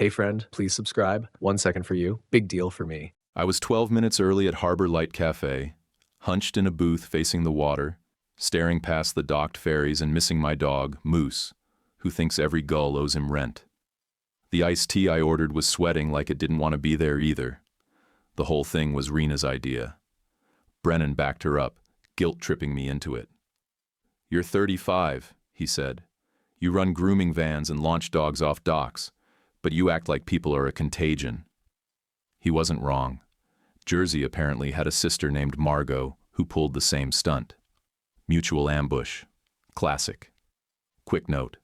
Hey friend, please subscribe. 1 second for you. Big deal for me. I was 12 minutes early at Harbor Light Cafe, hunched in a booth facing the water, staring past the docked ferries and missing my dog, Moose, who thinks every gull owes him rent. The iced tea I ordered was sweating like it didn't want to be there either. The whole thing was Rena's idea. Brennan backed her up, guilt-tripping me into it. "You're 35, he said. "You run grooming vans and launch dogs off docks, but you act like people are a contagion." He wasn't wrong. Jersey apparently had a sister named Margot who pulled the same stunt. Mutual ambush. Classic. Quick note.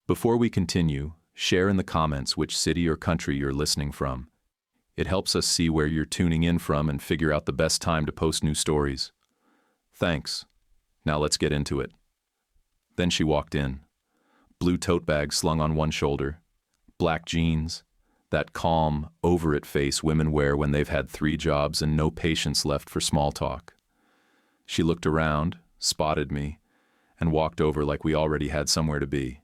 Before we continue, share in the comments which city or country you're listening from. It helps us see where you're tuning in from and figure out the best time to post new stories. Thanks. Now let's get into it. Then she walked in. Blue tote bag slung on one shoulder. Black jeans. That calm, over-it face women wear when they've had 3 jobs and no patience left for small talk. She looked around, spotted me, and walked over like we already had somewhere to be.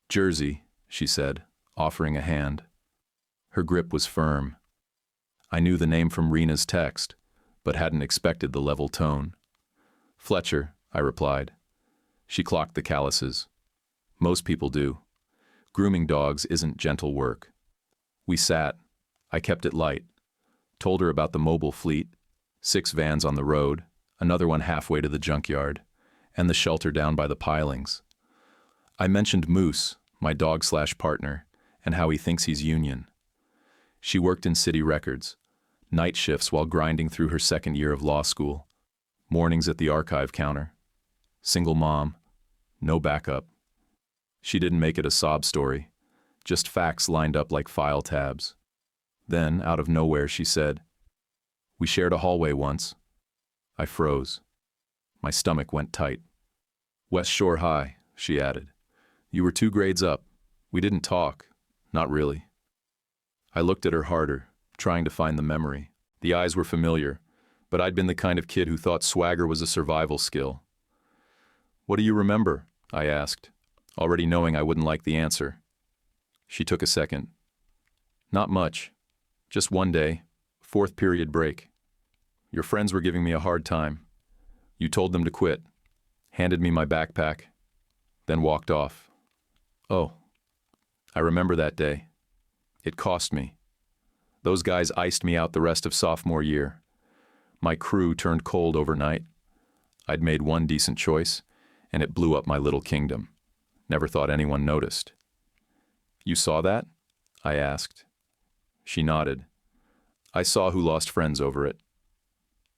"Jersey," she said, offering a hand. Her grip was firm. I knew the name from Rena's text, but hadn't expected the level tone. "Fletcher," I replied. She clocked the calluses. Most people do. Grooming dogs isn't gentle work. We sat. I kept it light. Told her about the mobile fleet, 6 vans on the road, another one halfway to the junkyard, and the shelter down by the pilings. I mentioned Moose, my dog/partner, and how he thinks he's union. She worked in city records, night shifts while grinding through her 2nd year of law school, mornings at the archive counter. Single mom, no backup. She didn't make it a sob story, just facts lined up like file tabs. Then, out of nowhere, she said, "We shared a hallway once." I froze. My stomach went tight. "West Shore High," she added. "You were 2 grades up. We didn't talk. Not really." I looked at her harder, trying to find the memory. The eyes were familiar, but I'd been the kind of kid who thought swagger was a survival skill. "What do you remember?" I asked, already knowing I wouldn't like the answer. She took a second. "Not much. Just one day, 4th period break. Your friends were giving me a hard time. You told them to quit, handed me my backpack, then walked off. Oh, I remember that day. It cost me. Those guys iced me out the rest of sophomore year. My crew turned cold overnight. I'd made one decent choice, and it blew up my little kingdom. Never thought anyone noticed." "You saw that?" I asked. She nodded. "I saw who lost friends over it."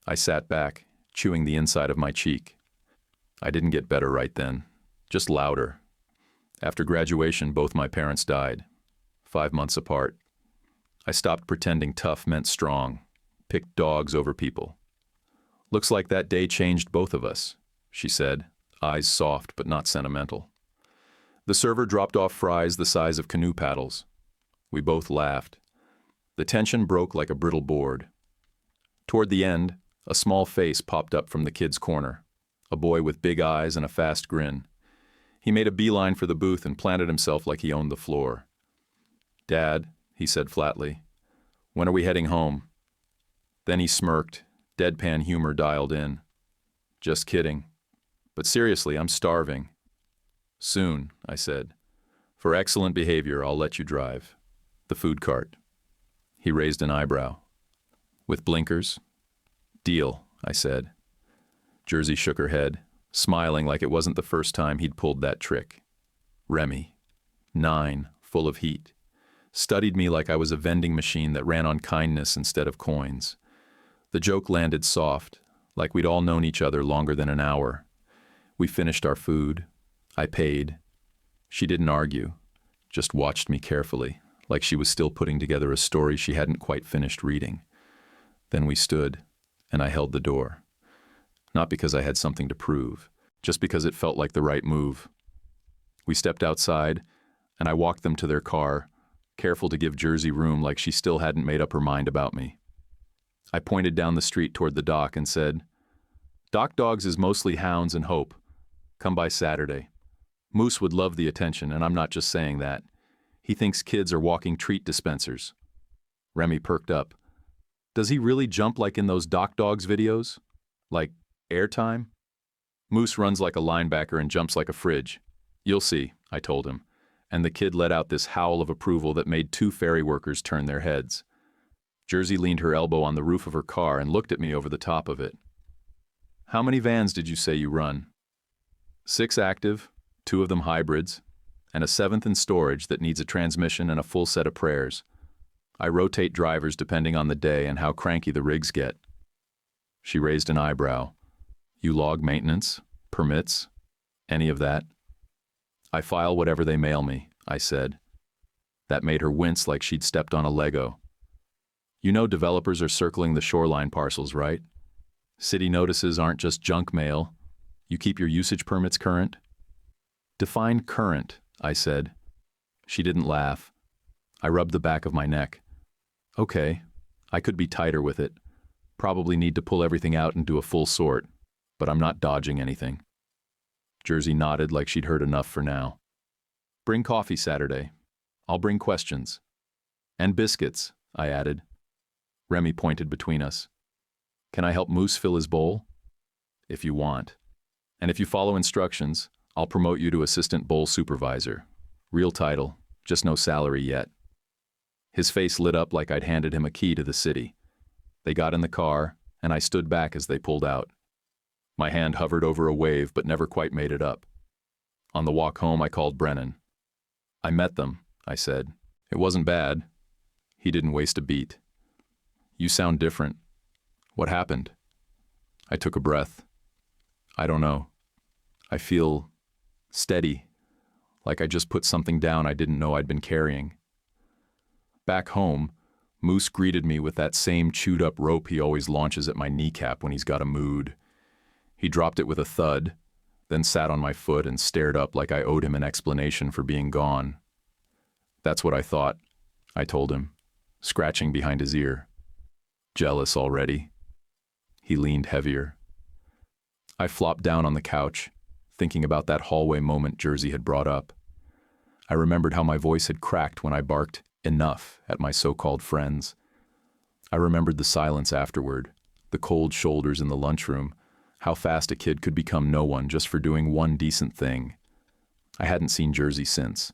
I sat back, chewing the inside of my cheek. I didn't get better right then, just louder. After graduation, both my parents died, 5 months apart. I stopped pretending tough meant strong, picked dogs over people. "Looks like that day changed both of us," she said, eyes soft but not sentimental. The server dropped off fries the size of canoe paddles. We both laughed. The tension broke like a brittle board. Toward the end, a small face popped up from the kids' corner, a boy with big eyes and a fast grin. He made a beeline for the booth and planted himself like he owned the floor. "Dad," he said flatly, "when are we heading home?" Then he smirked, deadpan humor dialed in. "Just kidding. But seriously, I'm starving." "Soon," I said. "For excellent behavior, I'll let you drive. The food cart." He raised an eyebrow. "With blinkers?" "Deal," I said. Jersey shook her head, smiling like it wasn't the first time he'd pulled that trick. Remy, 9, full of heat, studied me like I was a vending machine that ran on kindness instead of coins. The joke landed soft, like we'd all known each other longer than an hour. We finished our food. I paid. She didn't argue, just watched me carefully, like she was still putting together a story she hadn't quite finished reading. Then we stood, and I held the door. Not because I had something to prove, just because it felt like the right move. We stepped outside, and I walked them to their car, careful to give Jersey room like she still hadn't made up her mind about me. I pointed down the street toward the dock and said, "Dock Dogs is mostly hounds and hope. Come by Saturday." Moose would love the attention, and I'm not just saying that. He thinks kids are walking treat dispensers. Remy perked up. Does he really jump like in those Doc Dogs videos? Like airtime? Moose runs like a linebacker and jumps like a fridge. You'll see, I told him, and the kid let out this howl of approval that made 2 ferry workers turn their heads. Jersey leaned her elbow on the roof of her car and looked at me over the top of it. How many vans did you say you run? 6 active, 2 of them hybrids, and a 7th in storage that needs a transmission and a full set of prayers. I rotate drivers depending on the day and how cranky the rigs get. She raised an eyebrow. You log maintenance, permits, any of that? I file whatever they mail me, I said. That made her wince like she'd stepped on a Lego. You know developers are circling the shoreline parcels, right? City notices aren't just junk mail. You keep your usage permits current? Define current, I said. She didn't laugh. I rubbed the back of my neck. Okay, I could be tighter with it. Probably need to pull everything out and do a full sort, but I'm not dodging anything. Jersey nodded like she'd heard enough for now. Bring coffee Saturday. I'll bring questions. And biscuits, I added. Remy pointed between us. Can I help Moose fill his bowl? If you want. And if you follow instructions, I'll promote you to assistant bowl supervisor. Real title, just no salary yet. His face lit up like I'd handed him a key to the city. They got in the car, and I stood back as they pulled out. My hand hovered over a wave but never quite made it up. On the walk home, I called Brennan. I met them, I said. It wasn't bad. He didn't waste a beat. You sound different. What happened? I took a breath. I don't know. I feel steady, like I just put something down I didn't know I'd been carrying. Back home, Moose greeted me with that same chewed-up rope he always launches at my kneecap when he's got a mood. He dropped it with a thud, then sat on my foot and stared up like I owed him an explanation for being gone. That's what I thought, I told him, scratching behind his ear. Jealous already. He leaned heavier. I flopped down on the couch, thinking about that hallway moment Jersey had brought up. I remembered how my voice had cracked when I barked enough at my so-called friends. I remembered the silence afterward, the cold shoulders in the lunchroom, how fast a kid could become no one just for doing one decent thing. I hadn't seen Jersey since.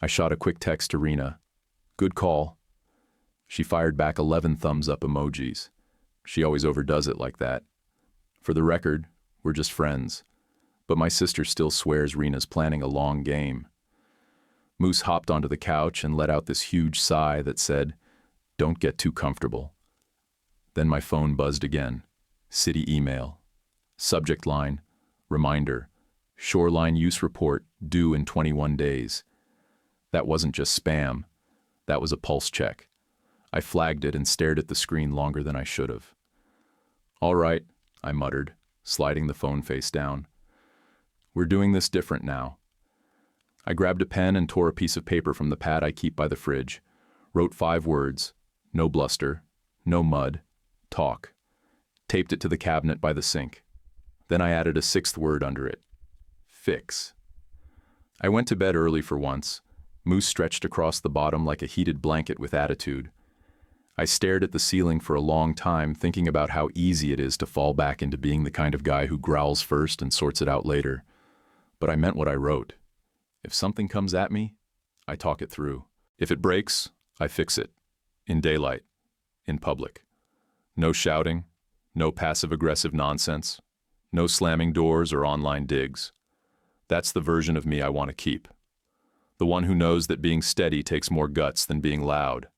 I shot a quick text to Rena. Good call. She fired back 11 thumbs-up emojis. She always overdoes it like that. For the record, we're just friends. But my sister still swears Rena's planning a long game. Moose hopped onto the couch and let out this huge sigh that said, "Don't get too comfortable." Then my phone buzzed again. City email. Subject line, reminder, shoreline use report due in 21 days. That wasn't just spam. That was a pulse check. I flagged it and stared at the screen longer than I should have. All right, I muttered, sliding the phone face down. We're doing this different now. I grabbed a pen and tore a piece of paper from the pad I keep by the fridge, wrote 5 words, no bluster, no mud, talk, taped it to the cabinet by the sink. Then I added a 6th word under it, fix. I went to bed early for once, Moose stretched across the bottom like a heated blanket with attitude. I stared at the ceiling for a long time, thinking about how easy it is to fall back into being the kind of guy who growls first and sorts it out later. But I meant what I wrote. If something comes at me, I talk it through. If it breaks, I fix it. In daylight. In public. No shouting. No passive-aggressive nonsense. No slamming doors or online digs. That's the version of me I want to keep. The one who knows that being steady takes more guts than being loud.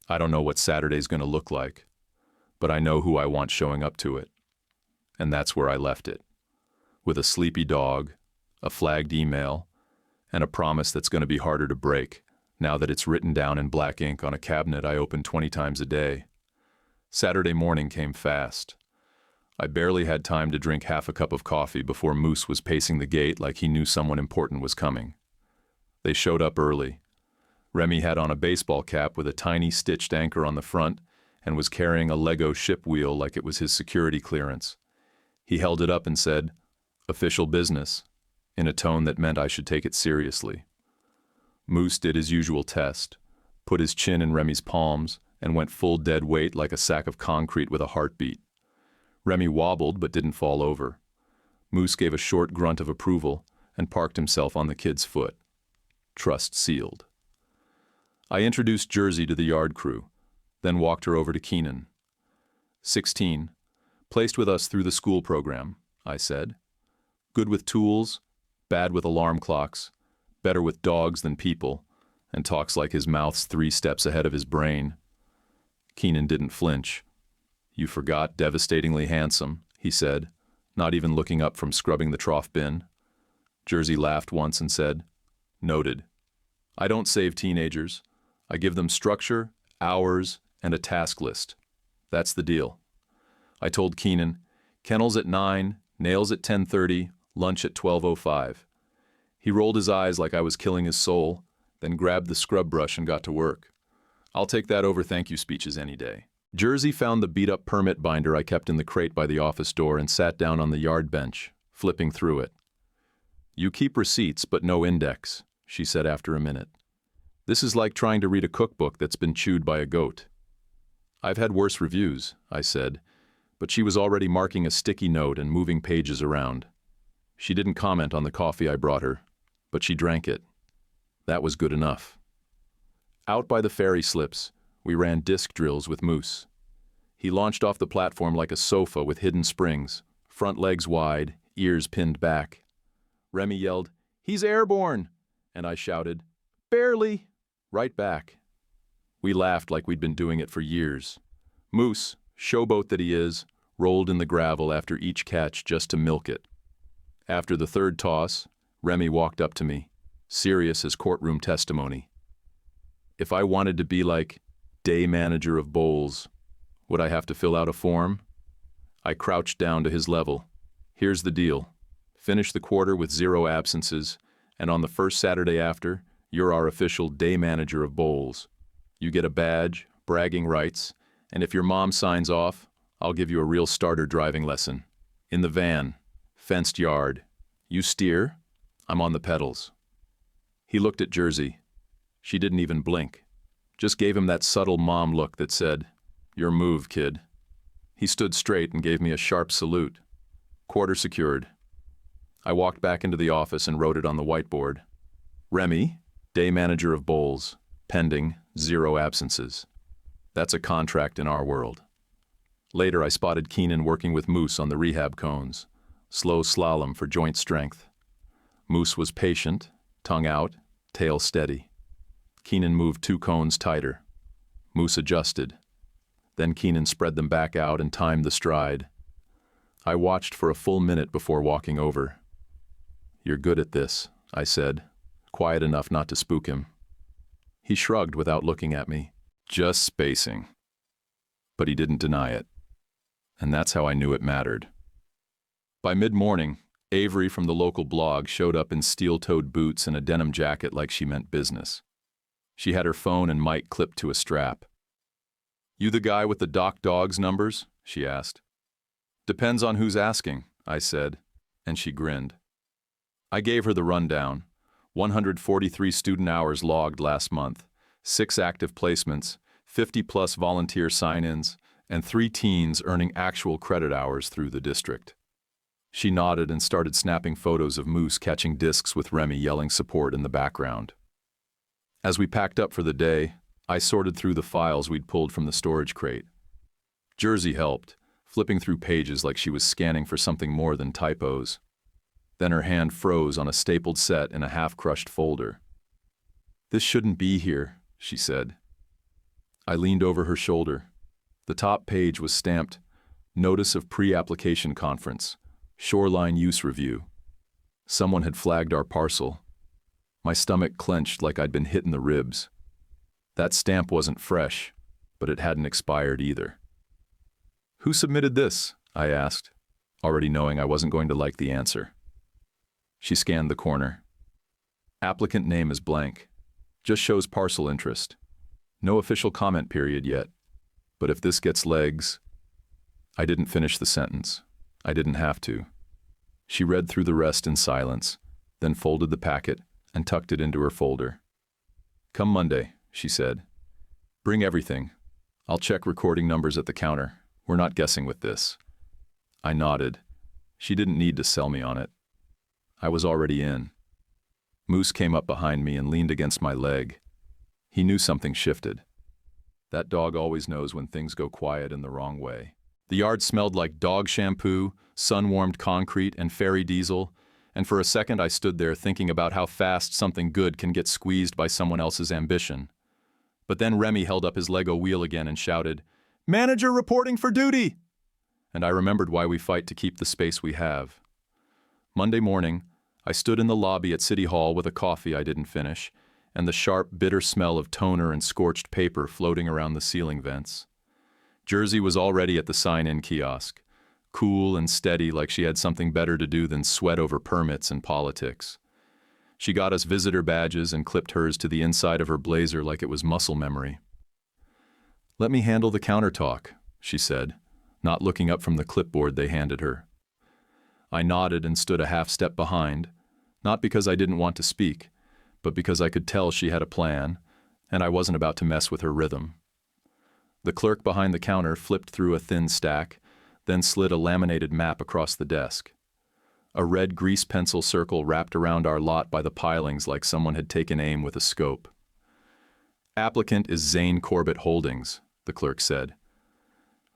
I don't know what Saturday's going to look like, but I know who I want showing up to it. And that's where I left it. With a sleepy dog, a flagged email, and a promise that's going to be harder to break now that it's written down in black ink on a cabinet I open 20 times a day. Saturday morning came fast. I barely had time to drink half a cup of coffee before Moose was pacing the gate like he knew someone important was coming. They showed up early. Remy had on a baseball cap with a tiny stitched anchor on the front and was carrying a Lego ship wheel like it was his security clearance. He held it up and said, "Official business," in a tone that meant I should take it seriously. Moose did his usual test, put his chin in Remy's palms, and went full dead weight like a sack of concrete with a heartbeat. Remy wobbled but didn't fall over. Moose gave a short grunt of approval and parked himself on the kid's foot. Trust sealed. I introduced Jersey to the yard crew, then walked her over to Keenan. 16, placed with us through the school program, I said. Good with tools, bad with alarm clocks, better with dogs than people, and talks like his mouth's 3 steps ahead of his brain. Keenan didn't flinch. You forgot devastatingly handsome, he said, not even looking up from scrubbing the trough bin. Jersey laughed once and said, Noted. I don't save teenagers. I give them structure, hours, and a task list. That's the deal. I told Keenan, kennels at 9, nails at 10:30, lunch at 12:05. He rolled his eyes like I was killing his soul, then grabbed the scrub brush and got to work. I'll take that over thank you speeches any day. Jersey found the beat-up permit binder I kept in the crate by the office door and sat down on the yard bench, flipping through it. You keep receipts but no index, she said after a minute. This is like trying to read a cookbook that's been chewed by a goat. I've had worse reviews, I said, but she was already marking a sticky note and moving pages around. She didn't comment on the coffee I brought her, but she drank it. That was good enough. Out by the ferry slips, we ran disc drills with Moose. He launched off the platform like a sofa with hidden springs, front legs wide, ears pinned back. Remy yelled, "He's airborne!" And I shouted, "Barely!" right back. We laughed like we'd been doing it for years. Moose, showboat that he is, rolled in the gravel after each catch just to milk it. After the third toss, Remy walked up to me, serious as courtroom testimony. If I wanted to be like day manager of bowls, would I have to fill out a form? I crouched down to his level. Here's the deal. Finish the quarter with 0 absences, and on the first Saturday after, you're our official day manager of bowls. You get a badge, bragging rights, and if your mom signs off, I'll give you a real starter driving lesson. In the van, fenced yard. You steer, I'm on the pedals. He looked at Jersey. She didn't even blink. Just gave him that subtle mom look that said, "Your move, kid." He stood straight and gave me a sharp salute. Quarter secured. I walked back into the office and wrote it on the whiteboard. Remy, day manager of bowls, pending 0 absences. That's a contract in our world. Later, I spotted Keenan working with Moose on the rehab cones. Slow slalom for joint strength. Moose was patient, tongue out, tail steady. Keenan moved 2 cones tighter. Moose adjusted. Then Keenan spread them back out and timed the stride. I watched for a full minute before walking over. "You're good at this," I said, quiet enough not to spook him. He shrugged without looking at me. "Just spacing." But he didn't deny it. And that's how I knew it mattered. By mid-morning, Avery from the local blog showed up in steel-toed boots and a denim jacket like she meant business. She had her phone and mic clipped to a strap. "You the guy with the Doc Dogs numbers?" she asked. "Depends on who's asking," I said, and she grinned. I gave her the rundown. 143 student hours logged last month, 6 active placements, 50-plus volunteer sign-ins, and 3 teens earning actual credit hours through the district. She nodded and started snapping photos of Moose catching discs with Remy yelling support in the background. As we packed up for the day, I sorted through the files we'd pulled from the storage crate. Jersey helped, flipping through pages like she was scanning for something more than typos. Then her hand froze on a stapled set in a half-crushed folder. "This shouldn't be here," she said. I leaned over her shoulder. The top page was stamped, "Notice of Pre-Application Conference, Shoreline Use Review." Someone had flagged our parcel. My stomach clenched like I'd been hit in the ribs. That stamp wasn't fresh, but it hadn't expired either. "Who submitted this?" I asked, already knowing I wasn't going to like the answer. She scanned the corner. "Applicant name is blank. Just shows parcel interest. No official comment period yet. But if this gets legs..." I didn't finish the sentence. I didn't have to. She read through the rest in silence, then folded the packet and tucked it into her folder. Come Monday, she said. Bring everything. I'll check recording numbers at the counter. We're not guessing with this. I nodded. She didn't need to sell me on it. I was already in. Moose came up behind me and leaned against my leg. He knew something shifted. That dog always knows when things go quiet in the wrong way. The yard smelled like dog shampoo, sun-warmed concrete, and fairy diesel, and for a second I stood there thinking about how fast something good can get squeezed by someone else's ambition. But then Remy held up his Lego wheel again and shouted, "Manager reporting for duty!" And I remembered why we fight to keep the space we have. Monday morning, I stood in the lobby at City Hall with a coffee I didn't finish, and the sharp, bitter smell of toner and scorched paper floating around the ceiling vents. Jersey was already at the sign-in kiosk, cool and steady like she had something better to do than sweat over permits and politics. She got us visitor badges and clipped hers to the inside of her blazer like it was muscle memory. "Let me handle the counter talk," she said, not looking up from the clipboard they handed her. I nodded and stood a half step behind, not because I didn't want to speak, but because I could tell she had a plan, and I wasn't about to mess with her rhythm. The clerk behind the counter flipped through a thin stack, then slid a laminated map across the desk. A red grease pencil circle wrapped around our lot by the pilings like someone had taken aim with a scope. "Applicant is Zane Corbett Holdings," the clerk said.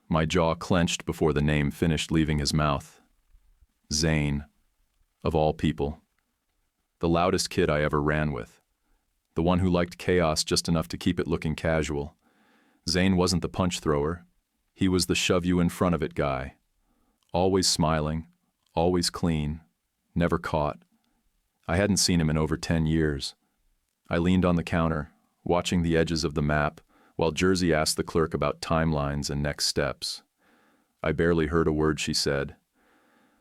My jaw clenched before the name finished leaving his mouth. Zane, of all people. The loudest kid I ever ran with. The one who liked chaos just enough to keep it looking casual. Zane wasn't the punch thrower. He was the shove you in front of it guy. Always smiling, always clean, never caught. I hadn't seen him in over 10 years. I leaned on the counter, watching the edges of the map, while Jersey asked the clerk about timelines and next steps. I barely heard a word she said.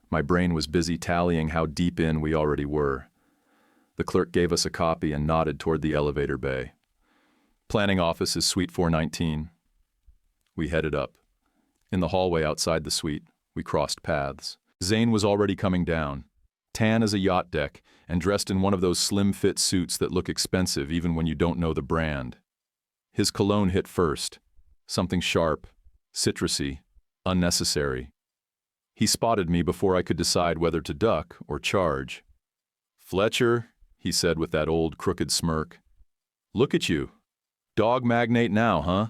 My brain was busy tallying how deep in we already were. The clerk gave us a copy and nodded toward the elevator bay. "Planning office is suite 419. We headed up. In the hallway outside the suite, we crossed paths. Zane was already coming down, tan as a yacht deck and dressed in one of those slim-fit suits that look expensive even when you don't know the brand. His cologne hit first, something sharp, citrusy, unnecessary. He spotted me before I could decide whether to duck or charge. "Fletcher," he said with that old crooked smirk. "Look at you. Dog magnate now, huh?"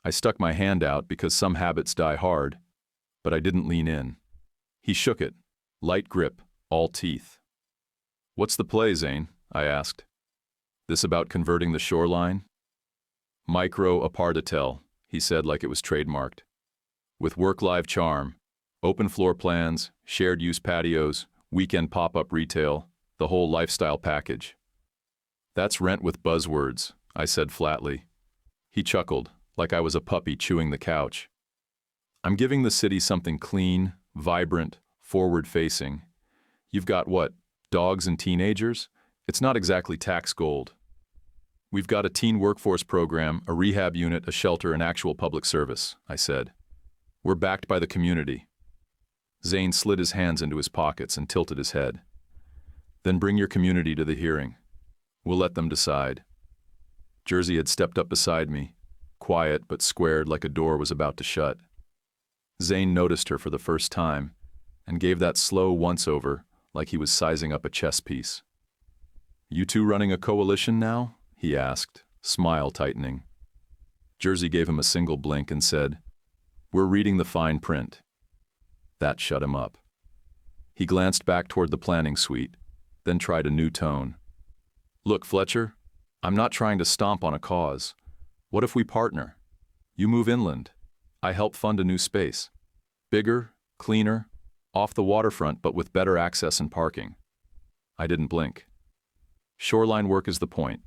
I stuck my hand out because some habits die hard, but I didn't lean in. He shook it, light grip, all teeth. "What's the play, Zane?" I asked. "This about converting the shoreline?" "Micro aparthotel," he said like it was trademarked. "With work-live charm, open floor plans, shared-use patios, weekend pop-up retail, the whole lifestyle package." "That's rent with buzzwords," I said flatly. He chuckled, like I was a puppy chewing the couch. "I'm giving the city something clean, vibrant, forward-facing. You've got what, dogs and teenagers? It's not exactly tax gold. We've got a teen workforce program, a rehab unit, a shelter, and actual public service," I said. "We're backed by the community." Zane slid his hands into his pockets and tilted his head. "Then bring your community to the hearing. We'll let them decide." Jersey had stepped up beside me, quiet but squared like a door was about to shut. Zane noticed her for the first time and gave that slow once-over like he was sizing up a chess piece. "You two running a coalition now?" he asked, smile tightening. Jersey gave him a single blink and said, "We're reading the fine print." That shut him up. He glanced back toward the planning suite, then tried a new tone. "Look, Fletcher, I'm not trying to stomp on a cause. What if we partner? You move inland. I help fund a new space. Bigger, cleaner, off the waterfront but with better access and parking." I didn't blink. "Shoreline work is the point.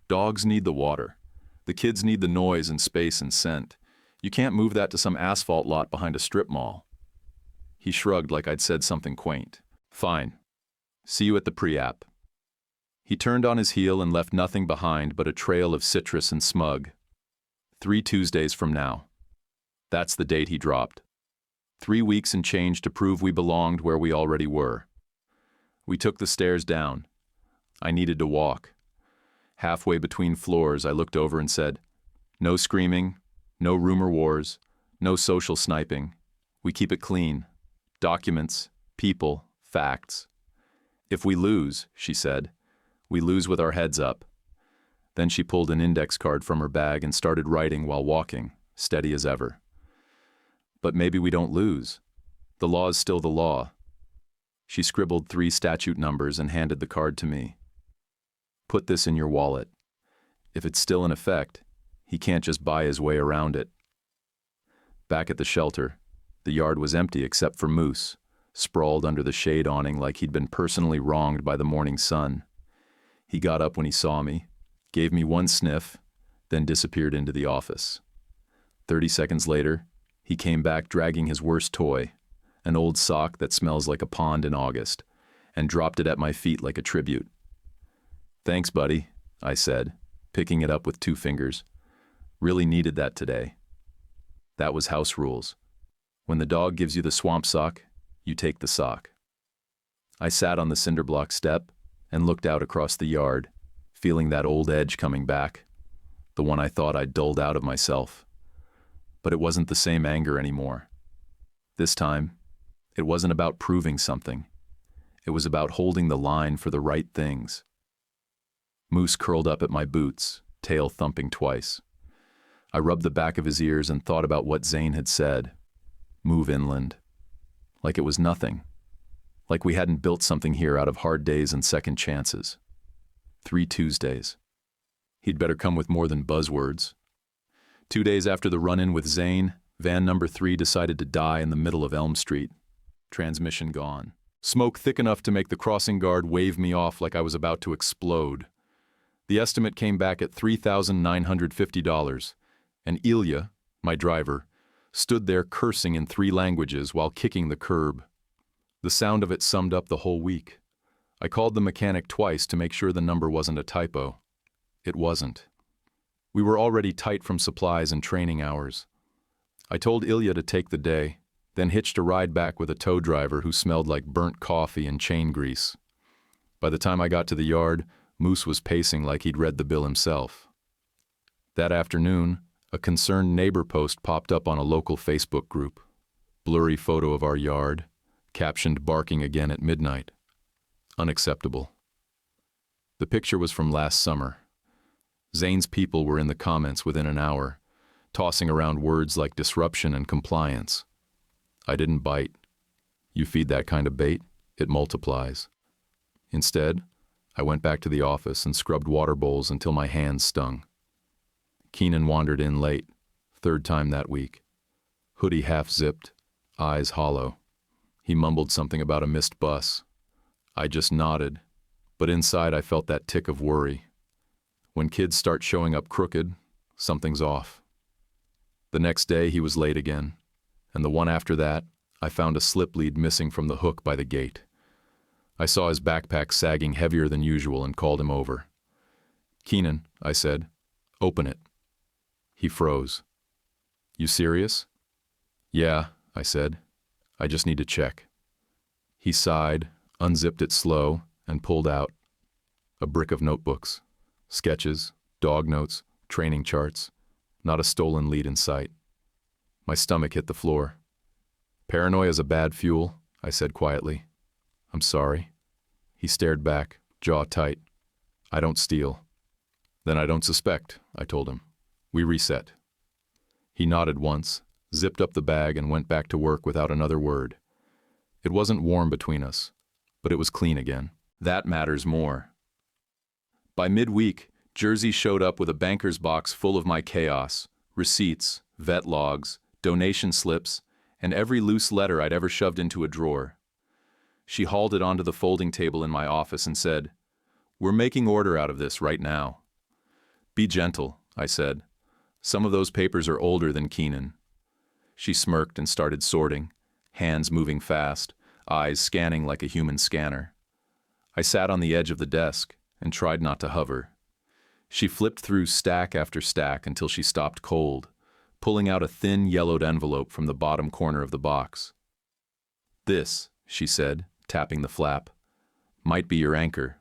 Dogs need the water. The kids need the noise and space and scent. You can't move that to some asphalt lot behind a strip mall." He shrugged like I'd said something quaint. "Fine. See you at the pre-app." He turned on his heel and left nothing behind but a trail of citrus and smug. 3 Tuesdays from now. That's the date he dropped. 3 weeks and change to prove we belonged where we already were. We took the stairs down. I needed to walk. Halfway between floors, I looked over and said, "No screaming, no rumor wars, no social sniping. We keep it clean. Documents, people, facts. If we lose," she said, "we lose with our heads up." Then she pulled an index card from her bag and started writing while walking, steady as ever. "But maybe we don't lose. The law's still the law." She scribbled 3 statute numbers and handed the card to me. "Put this in your wallet. If it's still in effect, he can't just buy his way around it." Back at the shelter, the yard was empty except for Moose, sprawled under the shade awning like he'd been personally wronged by the morning sun. He got up when he saw me, gave me one sniff, then disappeared into the office. 30 seconds later, he came back dragging his worst toy, an old sock that smells like a pond in August, and dropped it at my feet like a tribute. "Thanks, buddy," I said, picking it up with 2 fingers. "Really needed that today." That was house rules. When the dog gives you the swamp sock, you take the sock. I sat on the cinder block step and looked out across the yard, feeling that old edge coming back, the one I thought I'd dulled out of myself. But it wasn't the same anger anymore. This time, it wasn't about proving something. It was about holding the line for the right things. Moose curled up at my boots, tail thumping twice. I rubbed the back of his ears and thought about what Zane had said. Move inland. Like it was nothing. Like we hadn't built something here out of hard days and second chances. 3 Tuesdays. He'd better come with more than buzzwords. 2 days after the run-in with Zane, van number 3 decided to die in the middle of Elm Street. Transmission gone. Smoke thick enough to make the crossing guard wave me off like I was about to explode. The estimate came back at $3,950, and Ilya, my driver, stood there cursing in 3 languages while kicking the curb. The sound of it summed up the whole week. I called the mechanic twice to make sure the number wasn't a typo. It wasn't. We were already tight from supplies and training hours. I told Ilya to take the day, then hitched a ride back with a tow driver who smelled like burnt coffee and chain grease. By the time I got to the yard, Moose was pacing like he'd read the bill himself. That afternoon, a concerned neighbor post popped up on a local Facebook group. Blurry photo of our yard, captioned "barking again at midnight." Unacceptable. The picture was from last summer. Zane's people were in the comments within an hour, tossing around words like disruption and compliance. I didn't bite. You feed that kind of bait, it multiplies. Instead, I went back to the office and scrubbed water bowls until my hands stung. Keenan wandered in late, 3rd time that week. Hoodie half-zipped, eyes hollow. He mumbled something about a missed bus. I just nodded, but inside I felt that tick of worry. When kids start showing up crooked, something's off. The next day he was late again, and the one after that, I found a slip lead missing from the hook by the gate. I saw his backpack sagging heavier than usual and called him over. "Keenan," I said, "open it." He froze. "You serious?" "Yeah," I said. "I just need to check." He sighed, unzipped it slow, and pulled out a brick of notebooks, sketches, dog notes, training charts, not a stolen lead in sight. My stomach hit the floor. "Paranoia's a bad fuel," I said quietly. "I'm sorry." He stared back, jaw tight. "I don't steal." "Then I don't suspect," I told him. We reset. He nodded once, zipped up the bag, and went back to work without another word. It wasn't warm between us, but it was clean again. That matters more. By midweek, Jersey showed up with a banker's box full of my chaos, receipts, vet logs, donation slips, and every loose letter I'd ever shoved into a drawer. She hauled it onto the folding table in my office and said, "We're making order out of this right now." "Be gentle," I said. "Some of those papers are older than Keenan." She smirked and started sorting, hands moving fast, eyes scanning like a human scanner. I sat on the edge of the desk and tried not to hover. She flipped through stack after stack until she stopped cold, pulling out a thin yellowed envelope from the bottom corner of the box. "This," she said, tapping the flap, "might be your anchor."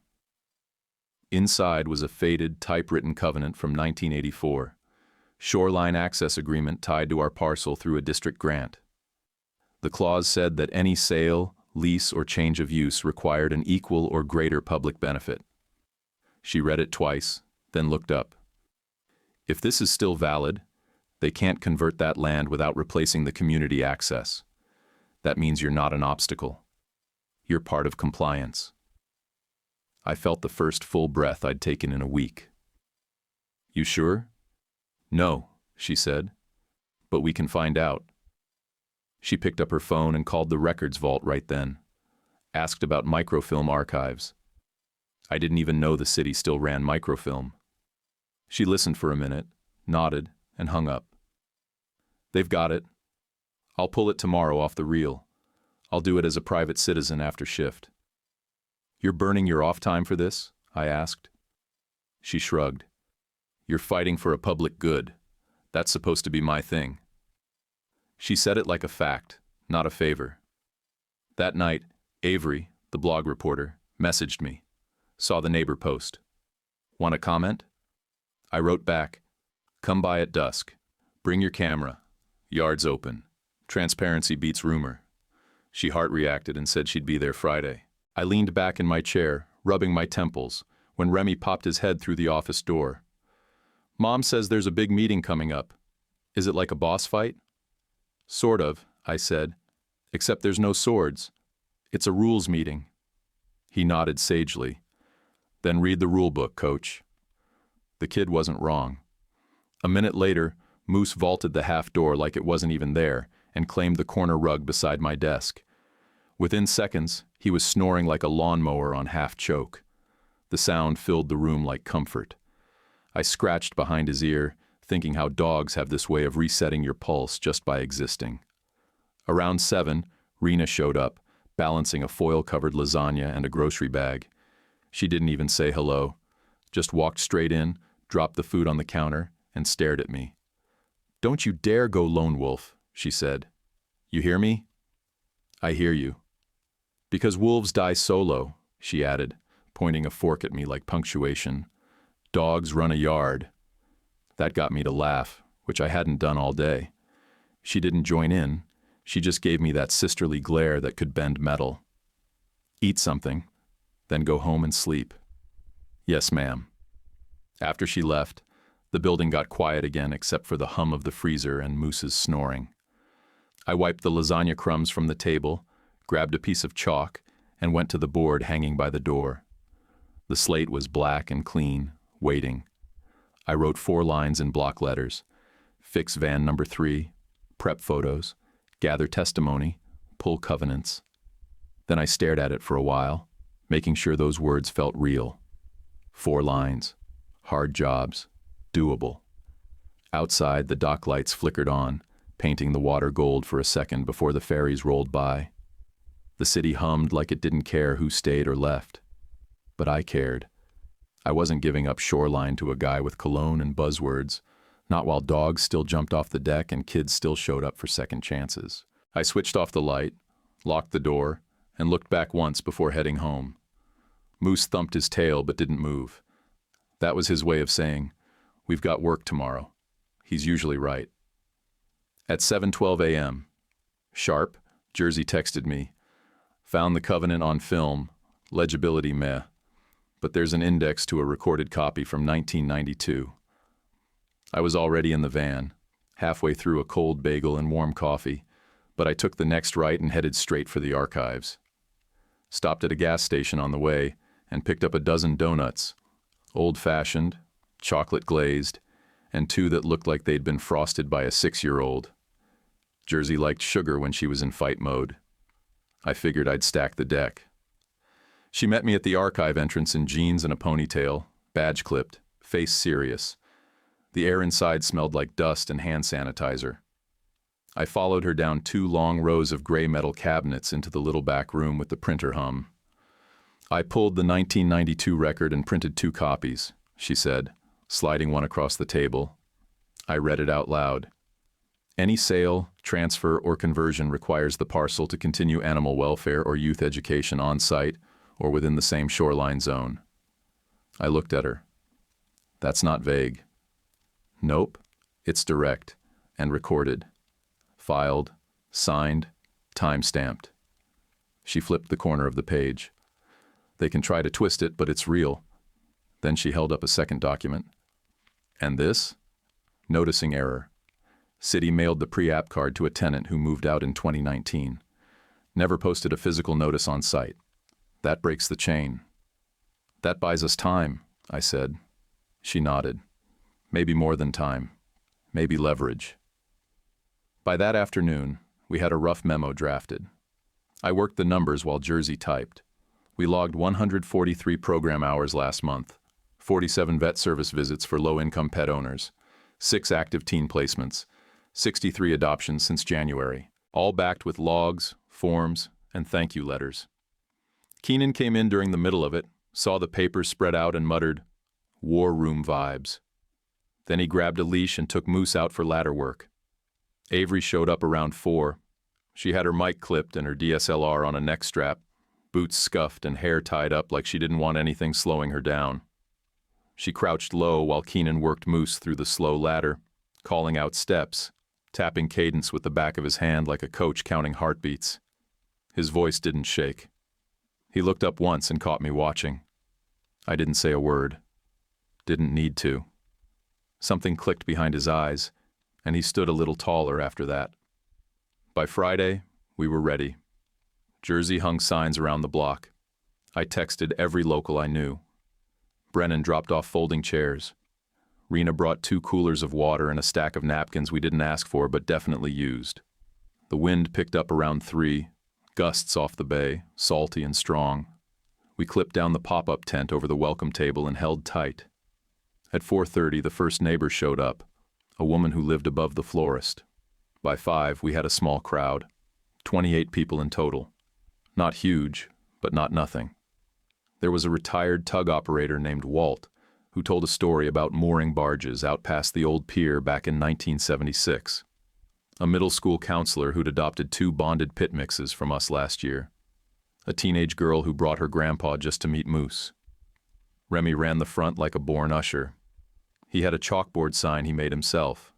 Inside was a faded, typewritten covenant from 1984. Shoreline access agreement tied to our parcel through a district grant. The clause said that any sale, lease, or change of use required an equal or greater public benefit. She read it twice, then looked up. If this is still valid, they can't convert that land without replacing the community access. That means you're not an obstacle. You're part of compliance. I felt the first full breath I'd taken in a week. You sure? No, she said, but we can find out. She picked up her phone and called the records vault right then. Asked about microfilm archives. I didn't even know the city still ran microfilm. She listened for a minute, nodded, and hung up. They've got it. I'll pull it tomorrow off the reel. I'll do it as a private citizen after shift. You're burning your off time for this? I asked. She shrugged. You're fighting for a public good. That's supposed to be my thing. She said it like a fact, not a favor. That night, Avery, the blog reporter, messaged me. Saw the neighbor post. Want a comment? I wrote back, come by at dusk. Bring your camera. Yard's open. Transparency beats rumor. She heart-reacted and said she'd be there Friday. I leaned back in my chair, rubbing my temples, when Remy popped his head through the office door. Mom says there's a big meeting coming up. Is it like a boss fight? Sort of, I said, except there's no swords. It's a rules meeting. He nodded sagely. Then read the rule book, coach. The kid wasn't wrong. A minute later, Moose vaulted the half door like it wasn't even there and claimed the corner rug beside my desk. Within seconds, he was snoring like a lawnmower on half choke. The sound filled the room like comfort. I scratched behind his ear, thinking how dogs have this way of resetting your pulse just by existing. Around 7, Rena showed up, balancing a foil-covered lasagna and a grocery bag. She didn't even say hello, just walked straight in, dropped the food on the counter, and stared at me. Don't you dare go lone wolf, she said. You hear me? I hear you. Because wolves die solo, she added, pointing a fork at me like punctuation. Dogs run a yard. That got me to laugh, which I hadn't done all day. She didn't join in. She just gave me that sisterly glare that could bend metal. Eat something, then go home and sleep. Yes, ma'am. After she left, the building got quiet again except for the hum of the freezer and Moose's snoring. I wiped the lasagna crumbs from the table, grabbed a piece of chalk, and went to the board hanging by the door. The slate was black and clean, waiting. I wrote 4 lines in block letters. Fix van number 3, prep photos, gather testimony, pull covenants. Then I stared at it for a while, making sure those words felt real. 4 lines. Hard jobs. Doable. Outside, the dock lights flickered on, painting the water gold for a second before the ferries rolled by. The city hummed like it didn't care who stayed or left. But I cared. I wasn't giving up shoreline to a guy with cologne and buzzwords, not while dogs still jumped off the deck and kids still showed up for second chances. I switched off the light, locked the door, and looked back once before heading home. Moose thumped his tail but didn't move. That was his way of saying, we've got work tomorrow. He's usually right. At 7:12 a.m., sharp, Jersey texted me, found the covenant on film, legibility meh, but there's an index to a recorded copy from 1992. I was already in the van, halfway through a cold bagel and warm coffee, but I took the next right and headed straight for the archives. Stopped at a gas station on the way and picked up a dozen donuts, old-fashioned, chocolate-glazed, and 2 that looked like they'd been frosted by a 6-year-old. Jersey liked sugar when she was in fight mode. I figured I'd stack the deck. She met me at the archive entrance in jeans and a ponytail, badge clipped, face serious. The air inside smelled like dust and hand sanitizer. I followed her down 2 long rows of gray metal cabinets into the little back room with the printer hum. I pulled the 1992 record and printed 2 copies, she said, sliding one across the table. I read it out loud. Any sale, transfer, or conversion requires the parcel to continue animal welfare or youth education on site or within the same shoreline zone. I looked at her. That's not vague. Nope. It's direct and recorded. Filed, signed, time-stamped. She flipped the corner of the page. They can try to twist it, but it's real. Then she held up a second document. And this? Noticing error. City mailed the pre-app card to a tenant who moved out in 2019. Never posted a physical notice on site. That breaks the chain. That buys us time, I said. She nodded. Maybe more than time. Maybe leverage. By that afternoon, we had a rough memo drafted. I worked the numbers while Jersey typed. We logged 143 program hours last month, 47 vet service visits for low-income pet owners, 6 active teen placements, 63 adoptions since January, all backed with logs, forms, and thank you letters. Keenan came in during the middle of it, saw the papers spread out and muttered, "War room vibes." Then he grabbed a leash and took Moose out for ladder work. Avery showed up around 4. She had her mic clipped and her DSLR on a neck strap, boots scuffed and hair tied up like she didn't want anything slowing her down. She crouched low while Keenan worked Moose through the slow ladder, calling out steps, tapping cadence with the back of his hand like a coach counting heartbeats. His voice didn't shake. He looked up once and caught me watching. I didn't say a word. Didn't need to. Something clicked behind his eyes, and he stood a little taller after that. By Friday, we were ready. Jersey hung signs around the block. I texted every local I knew. Brennan dropped off folding chairs. Rena brought 2 coolers of water and a stack of napkins we didn't ask for but definitely used. The wind picked up around 3, gusts off the bay, salty and strong. We clipped down the pop-up tent over the welcome table and held tight. At 4:30, the first neighbor showed up, a woman who lived above the florist. By 5, we had a small crowd, 28 people in total. Not huge, but not nothing. There was a retired tug operator named Walt, who told a story about mooring barges out past the old pier back in 1976. A middle school counselor who'd adopted 2 bonded pit mixes from us last year. A teenage girl who brought her grandpa just to meet Moose. Remy ran the front like a born usher. He had a chalkboard sign he made himself.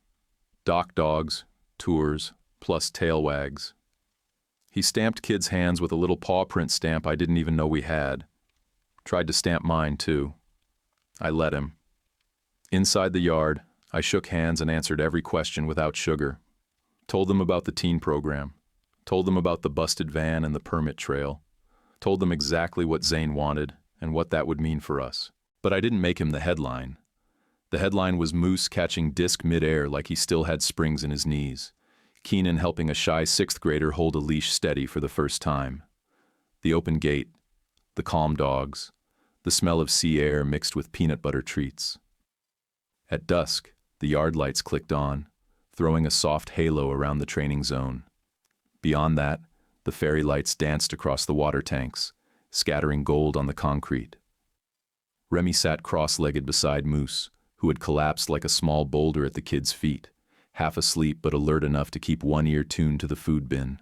Dock dogs, tours, plus tail wags. He stamped kids' hands with a little paw print stamp I didn't even know we had. Tried to stamp mine, too. I let him. Inside the yard, I shook hands and answered every question without sugar. Told them about the teen program. Told them about the busted van and the permit trail. Told them exactly what Zane wanted and what that would mean for us. But I didn't make him the headline. The headline was Moose catching disc midair like he still had springs in his knees. Keenan helping a shy 6th grader hold a leash steady for the first time. The open gate, the calm dogs, the smell of sea air mixed with peanut butter treats. At dusk, the yard lights clicked on, throwing a soft halo around the training zone. Beyond that, the fairy lights danced across the water tanks, scattering gold on the concrete. Remy sat cross-legged beside Moose, who had collapsed like a small boulder at the kid's feet, half asleep but alert enough to keep one ear tuned to the food bin.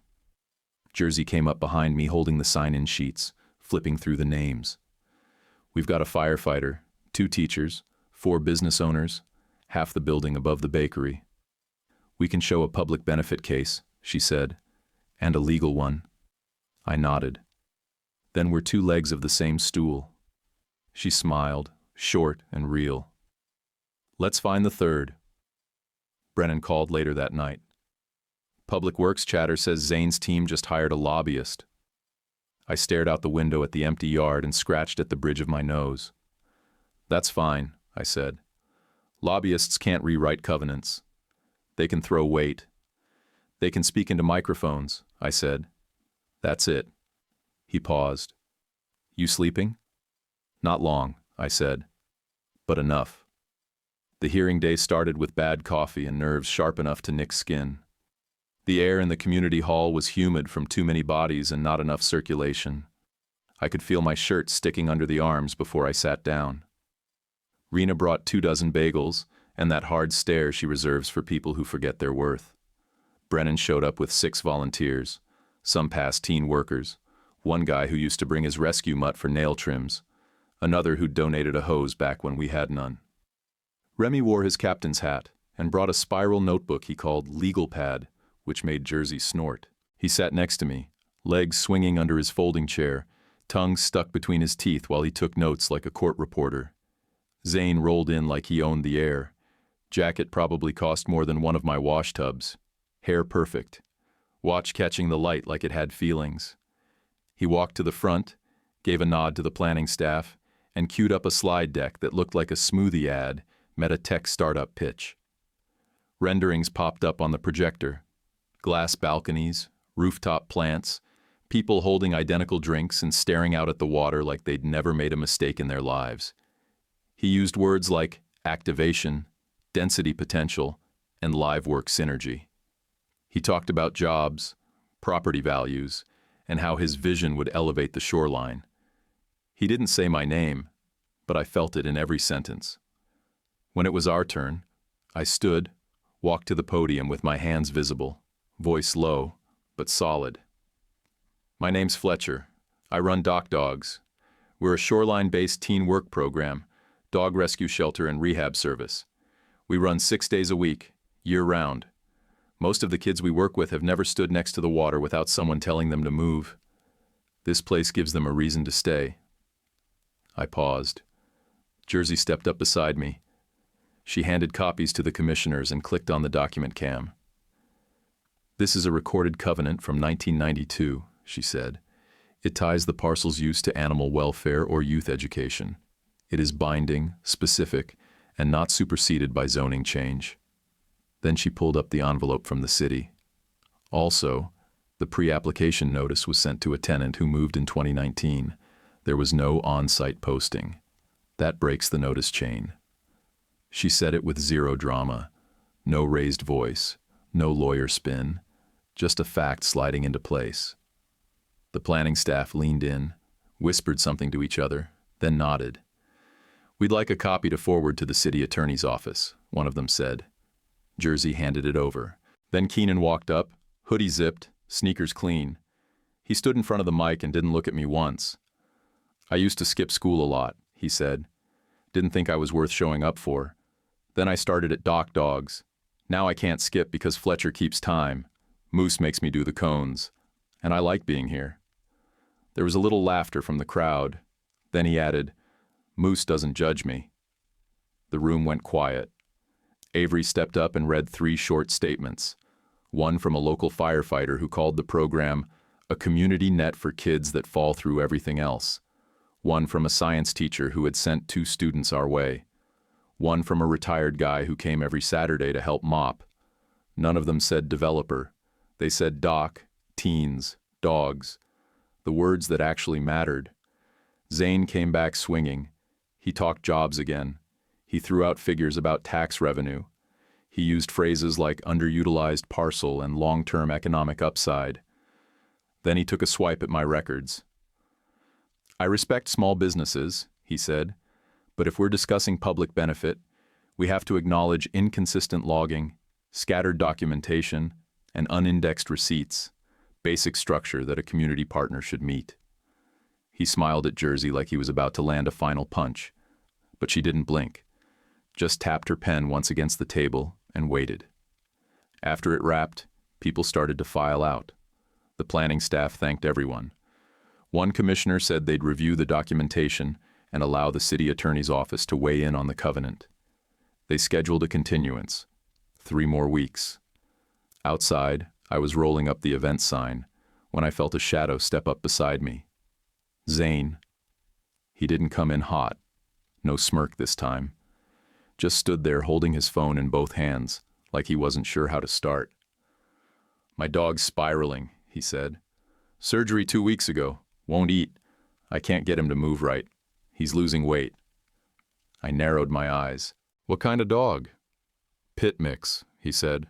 Jersey came up behind me holding the sign-in sheets, flipping through the names. We've got a firefighter, 2 teachers, 4 business owners, half the building above the bakery. We can show a public benefit case, she said, and a legal one. I nodded. Then we're 2 legs of the same stool. She smiled, short and real. Let's find the 3rd. Brennan called later that night. Public Works chatter says Zane's team just hired a lobbyist. I stared out the window at the empty yard and scratched at the bridge of my nose. That's fine, I said. Lobbyists can't rewrite covenants. They can throw weight. They can speak into microphones, I said. That's it. He paused. You sleeping? Not long, I said. But enough. The hearing day started with bad coffee and nerves sharp enough to nick skin. The air in the community hall was humid from too many bodies and not enough circulation. I could feel my shirt sticking under the arms before I sat down. Rena brought 24 bagels and that hard stare she reserves for people who forget their worth. Brennan showed up with 6 volunteers, some past teen workers, one guy who used to bring his rescue mutt for nail trims, another who'd donated a hose back when we had none. Remy wore his captain's hat and brought a spiral notebook he called Legal Pad, which made Jersey snort. He sat next to me, legs swinging under his folding chair, tongue stuck between his teeth while he took notes like a court reporter. Zane rolled in like he owned the air. Jacket probably cost more than one of my wash tubs. Hair perfect. Watch catching the light like it had feelings. He walked to the front, gave a nod to the planning staff, and queued up a slide deck that looked like a smoothie ad met a tech startup pitch. Renderings popped up on the projector. Glass balconies, rooftop plants, people holding identical drinks and staring out at the water like they'd never made a mistake in their lives. He used words like activation, density potential, and live work synergy. He talked about jobs, property values, and how his vision would elevate the shoreline. He didn't say my name, but I felt it in every sentence. When it was our turn, I stood, walked to the podium with my hands visible, voice low, but solid. My name's Fletcher. I run Dock Dogs. We're a shoreline-based teen work program, dog rescue shelter and rehab service. We run 6 days a week, year-round. Most of the kids we work with have never stood next to the water without someone telling them to move. This place gives them a reason to stay. I paused. Jersey stepped up beside me. She handed copies to the commissioners and clicked on the document cam. This is a recorded covenant from 1992, she said. It ties the parcel's use to animal welfare or youth education. It is binding, specific, and not superseded by zoning change. Then she pulled up the envelope from the city. Also, the pre-application notice was sent to a tenant who moved in 2019. There was no on-site posting. That breaks the notice chain. She said it with zero drama, no raised voice, no lawyer spin, just a fact sliding into place. The planning staff leaned in, whispered something to each other, then nodded. We'd like a copy to forward to the city attorney's office, one of them said. Jersey handed it over. Then Keenan walked up, hoodie zipped, sneakers clean. He stood in front of the mic and didn't look at me once. I used to skip school a lot, he said. Didn't think I was worth showing up for. Then I started at Dock Dogs. Now I can't skip because Fletcher keeps time. Moose makes me do the cones. And I like being here. There was a little laughter from the crowd. Then he added, Moose doesn't judge me. The room went quiet. Avery stepped up and read 3 short statements. One from a local firefighter who called the program a community net for kids that fall through everything else. One from a science teacher who had sent 2 students our way. One from a retired guy who came every Saturday to help mop. None of them said developer. They said doc, teens, dogs. The words that actually mattered. Zane came back swinging. He talked jobs again. He threw out figures about tax revenue. He used phrases like underutilized parcel and long-term economic upside. Then he took a swipe at my records. I respect small businesses, he said, but if we're discussing public benefit, we have to acknowledge inconsistent logging, scattered documentation, and unindexed receipts, basic structure that a community partner should meet. He smiled at Jersey like he was about to land a final punch, but she didn't blink, just tapped her pen once against the table and waited. After it wrapped, people started to file out. The planning staff thanked everyone. One commissioner said they'd review the documentation and allow the city attorney's office to weigh in on the covenant. They scheduled a continuance, 3 more weeks. Outside, I was rolling up the event sign when I felt a shadow step up beside me. Zane. He didn't come in hot. No smirk this time. Just stood there holding his phone in both hands, like he wasn't sure how to start. My dog's spiraling, he said. Surgery 2 weeks ago. Won't eat. I can't get him to move right. He's losing weight. I narrowed my eyes. What kind of dog? Pit mix, he said.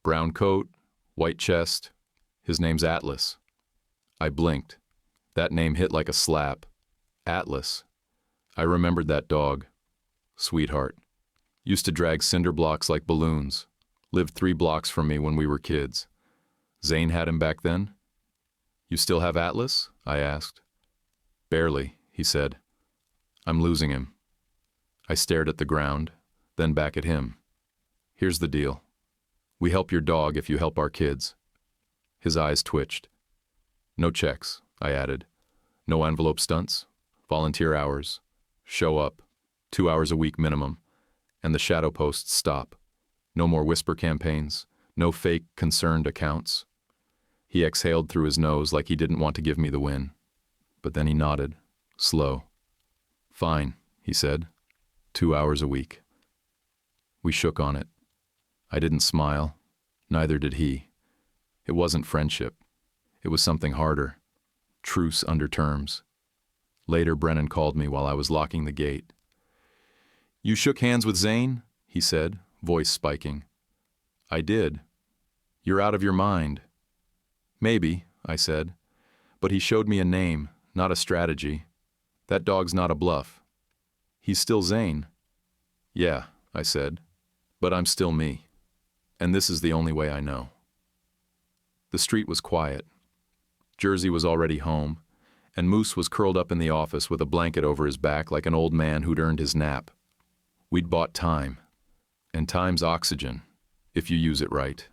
Brown coat, white chest. His name's Atlas. I blinked. That name hit like a slap. Atlas. I remembered that dog. Sweetheart. Used to drag cinder blocks like balloons. Lived 3 blocks from me when we were kids. Zane had him back then? You still have Atlas? I asked. Barely, he said. I'm losing him. I stared at the ground, then back at him. Here's the deal. We help your dog if you help our kids. His eyes twitched. No checks, I added. No envelope stunts, volunteer hours, show up, 2 hours a week minimum, and the shadow posts stop. No more whisper campaigns, no fake concerned accounts. He exhaled through his nose like he didn't want to give me the win. But then he nodded, slow. Fine, he said. 2 hours a week. We shook on it. I didn't smile. Neither did he. It wasn't friendship. It was something harder. Truce under terms. Later, Brennan called me while I was locking the gate. You shook hands with Zane? He said, voice spiking. I did. You're out of your mind. Maybe, I said. But he showed me a name, not a strategy. That dog's not a bluff. He's still Zane. Yeah, I said. But I'm still me. And this is the only way I know. The street was quiet. Jersey was already home, and Moose was curled up in the office with a blanket over his back like an old man who'd earned his nap. We'd bought time. And time's oxygen, if you use it right.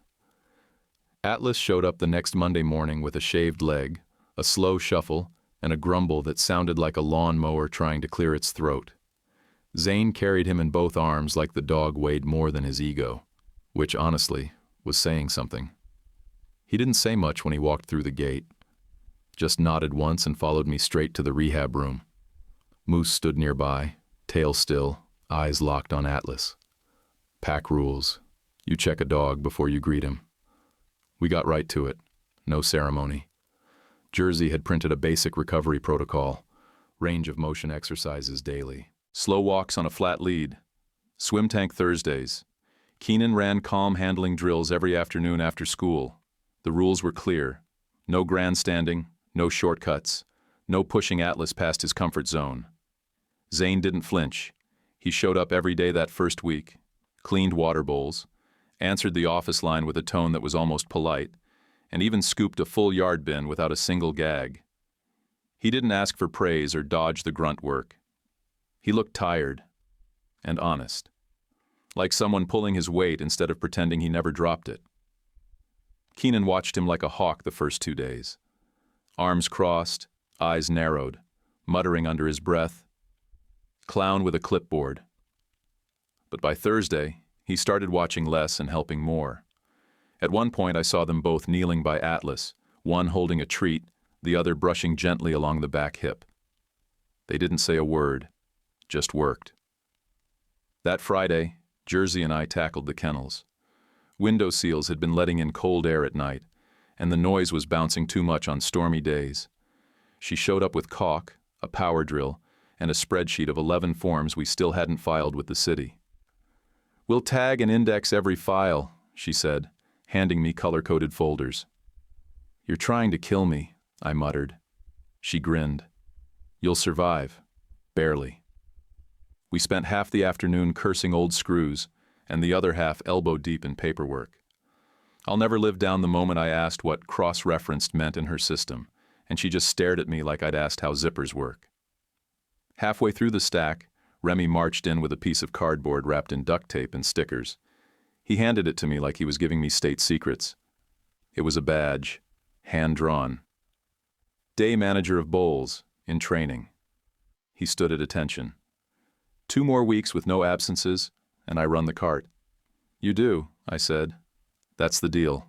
Atlas showed up the next Monday morning with a shaved leg, a slow shuffle, and a grumble that sounded like a lawnmower trying to clear its throat. Zane carried him in both arms like the dog weighed more than his ego, which, honestly, was saying something. He didn't say much when he walked through the gate, just nodded once and followed me straight to the rehab room. Moose stood nearby, tail still, eyes locked on Atlas. Pack rules. You check a dog before you greet him. We got right to it. No ceremony. Jersey had printed a basic recovery protocol, range of motion exercises daily. Slow walks on a flat lead. Swim tank Thursdays. Keenan ran calm handling drills every afternoon after school. The rules were clear. No grandstanding, no shortcuts, no pushing Atlas past his comfort zone. Zane didn't flinch. He showed up every day that first week, cleaned water bowls, answered the office line with a tone that was almost polite, and even scooped a full yard bin without a single gag. He didn't ask for praise or dodge the grunt work. He looked tired and honest, like someone pulling his weight instead of pretending he never dropped it. Keenan watched him like a hawk the first 2 days. Arms crossed, eyes narrowed, muttering under his breath, clown with a clipboard. But by Thursday, he started watching less and helping more. At one point, I saw them both kneeling by Atlas, one holding a treat, the other brushing gently along the back hip. They didn't say a word, just worked. That Friday, Jersey and I tackled the kennels. Window seals had been letting in cold air at night, and the noise was bouncing too much on stormy days. She showed up with caulk, a power drill, and a spreadsheet of 11 forms we still hadn't filed with the city. We'll tag and index every file, she said, handing me color-coded folders. You're trying to kill me, I muttered. She grinned. You'll survive. Barely. We spent half the afternoon cursing old screws, and the other half elbow-deep in paperwork. I'll never live down the moment I asked what cross-referenced meant in her system, and she just stared at me like I'd asked how zippers work. Halfway through the stack, Remy marched in with a piece of cardboard wrapped in duct tape and stickers. He handed it to me like he was giving me state secrets. It was a badge, hand-drawn. Day manager of bowls, in training. He stood at attention. 2 more weeks with no absences, and I run the cart. You do, I said. That's the deal.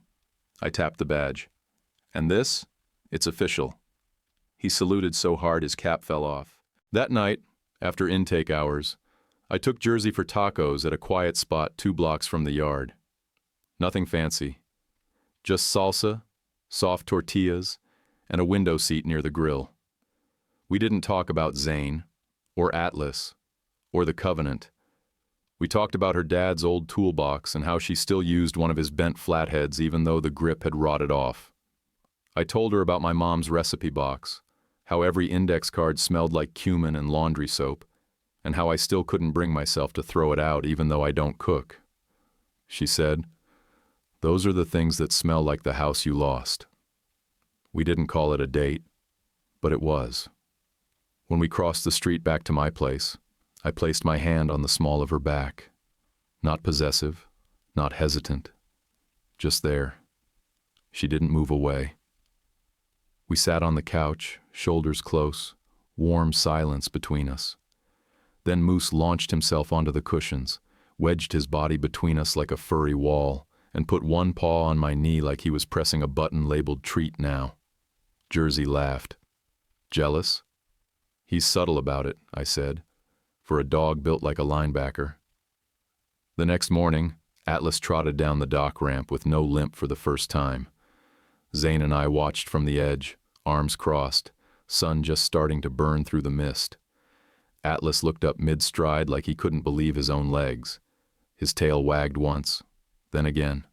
I tapped the badge. And this? It's official. He saluted so hard his cap fell off. That night, after intake hours, I took Jersey for tacos at a quiet spot 2 blocks from the yard. Nothing fancy. Just salsa, soft tortillas, and a window seat near the grill. We didn't talk about Zane, or Atlas, or the Covenant. We talked about her dad's old toolbox and how she still used one of his bent flatheads even though the grip had rotted off. I told her about my mom's recipe box, how every index card smelled like cumin and laundry soap, and how I still couldn't bring myself to throw it out even though I don't cook. She said, "Those are the things that smell like the house you lost." We didn't call it a date, but it was. When we crossed the street back to my place, I placed my hand on the small of her back. Not possessive, not hesitant. Just there. She didn't move away. We sat on the couch, shoulders close, warm silence between us. Then Moose launched himself onto the cushions, wedged his body between us like a furry wall, and put one paw on my knee like he was pressing a button labeled treat now. Jersey laughed. Jealous? He's subtle about it, I said, for a dog built like a linebacker. The next morning, Atlas trotted down the dock ramp with no limp for the first time. Zane and I watched from the edge, arms crossed, sun just starting to burn through the mist. Atlas looked up mid-stride like he couldn't believe his own legs. His tail wagged once, then again.